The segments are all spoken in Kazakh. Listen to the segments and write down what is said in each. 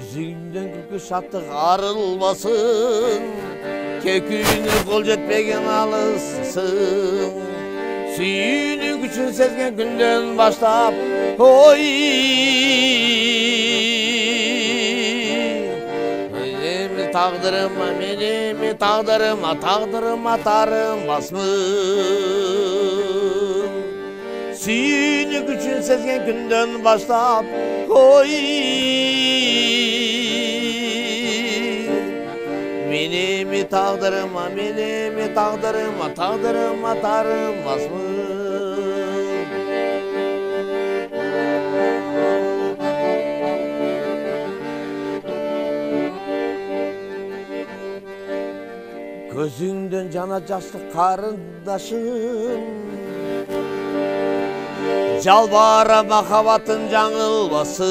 Gözünden күлкі шаттық арылбасын, кекүйіне қол жетпеген алыссын. Сүйінің күшін сезген күнден баштап, ой, менеме тағдырыма, менеме тағдырыма, тағдырыма тарынбасмын. Сүйінің күшін сезген күнден баштап, ой, менеме тағдырыма, менеме тағдырыма, тағдырыма тарынбасмын. Көзіңден жана жастық қарындашым, жалбара махаббатын жаңылбасын.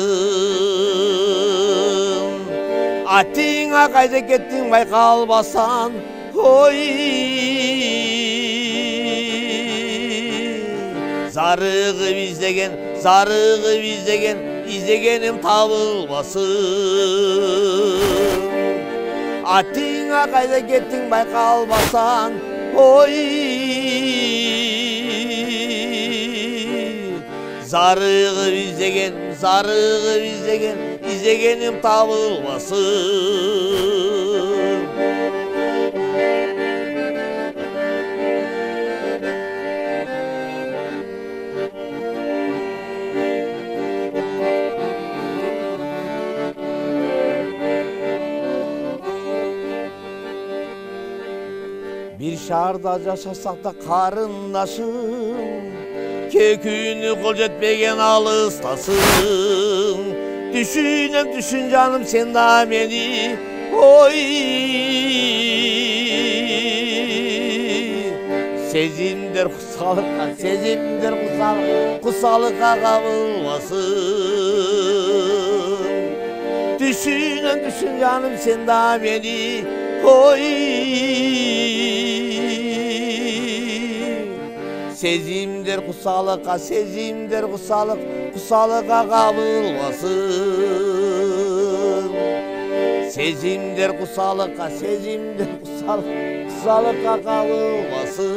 Атыңа қайда кеттің байқалбасан, ой, зарығы біздеген, іздегенім табылбасын. Атыңа қайда кеттің байқалбасан, ой, зарығы біздеген, іздегенім табылбасын. Bir шаарда жашасақ та қарындашым, кекүйіні қол жетпеген алыстасың. Düşün canım sen da beni, oy. Sezimdir kusalıkka kabılmasın. Düşün canım sen da beni, oy. Sezimdir kusalıkka kabılmasın. Sezimdir kusalıkka kabılmasın.